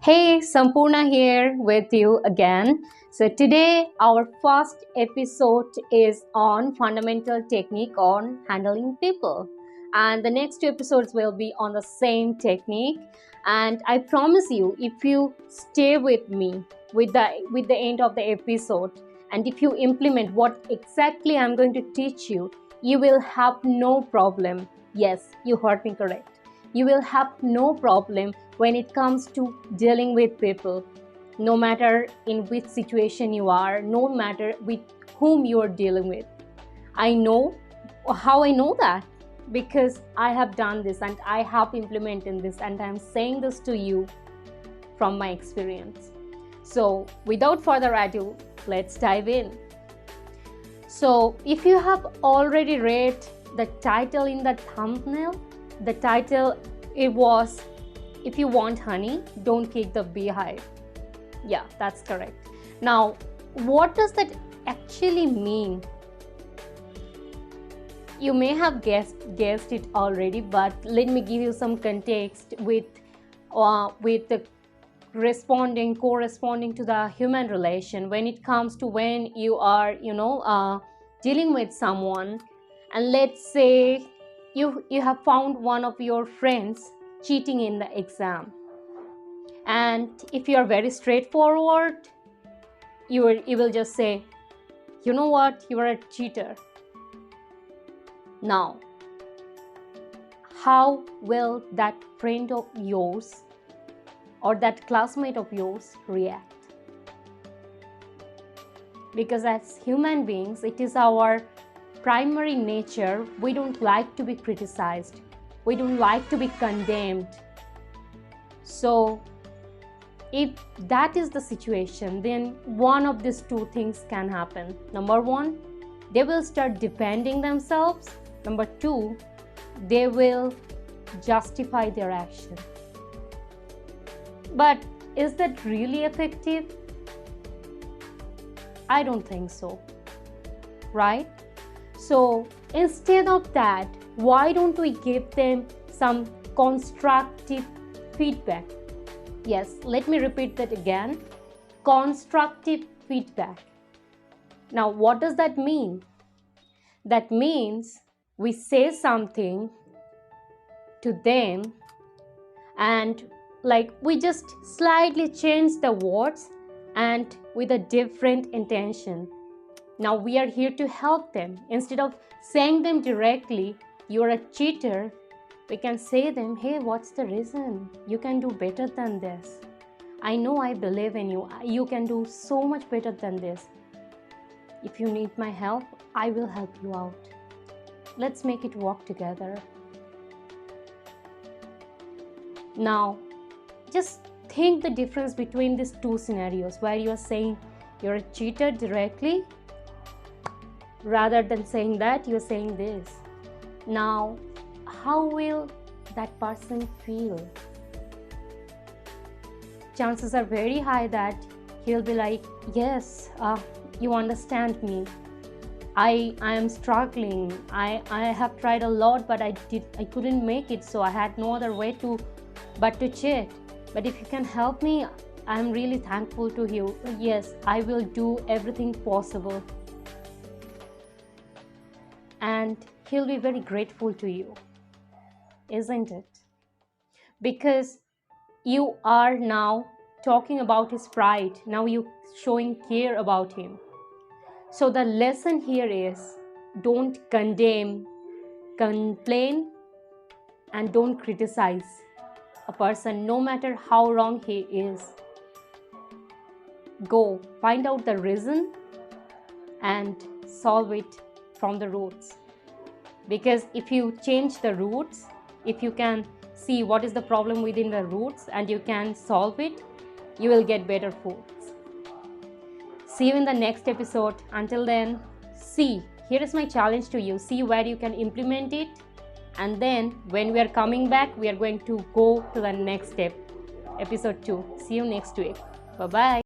Hey, Sampurna here with you again. So today our first episode is on fundamental technique on handling people, and the next two episodes will be on the same technique. And I promise you, if you stay with me with the end of the episode, and if you implement what exactly I'm going to teach you, you will have no problem. Yes, you heard me correct. You will have no problem when it comes to dealing with people, no matter in which situation you are, no matter with whom you are dealing with. I know how I know that, because I have done this and I have implemented this, and I'm saying this to you from my experience. So without further ado, let's dive in. So if you have already read the title in the thumbnail, the title, it was, if you want honey, don't kick the beehive. Yeah, that's correct. Now, what does that actually mean? You may have guessed it already, but let me give you some context with the corresponding to the human relation when it comes to when you are dealing with someone, and let's say you have found one of your friends cheating in the exam, and if you are very straightforward, you will just say, you know what, you are a cheater. Now, how will that friend of yours or that classmate of yours react? Because as human beings, it is our primary nature. We don't like to be criticized. We don't like to be condemned. So if that is the situation, then one of these two things can happen. Number one, they will start defending themselves. Number two, they will justify their action. But is that really effective? I don't think so, right? So instead of that, why don't we give them some constructive feedback? Yes, let me repeat that again. Constructive feedback. Now, what does that mean? That means we say something to them, and we just slightly change the words and with a different intention. Now we are here to help them. Instead of saying them directly, you're a cheater, we can say them, hey, what's the reason? You can do better than this. I know, I believe in you. You can do so much better than this. If you need my help, I will help you out. Let's make it work together. Now, just think the difference between these two scenarios where you are saying you're a cheater directly, rather than saying that, you're saying this. Now, how will that person feel? Chances are very high that he'll be like, yes, you understand me. I am struggling. I have tried a lot, but I couldn't make it, so I had no other way but to cheat. But if you can help me, I'm really thankful to you. Yes, I will do everything possible. And he'll be very grateful to you, isn't it? Because you are now talking about his pride. Now you're showing care about him. So the lesson here is, don't condemn, complain, and don't criticize a person, no matter how wrong he is. Go find out the reason and solve it from the roots. Because if you change the roots, if you can see what is the problem within the roots and you can solve it, you will get better foods. See you in the next episode. Until then, here is my challenge to you. See where you can implement it. And then when we are coming back, we are going to go to the next step, episode 2. See you next week. Bye-bye.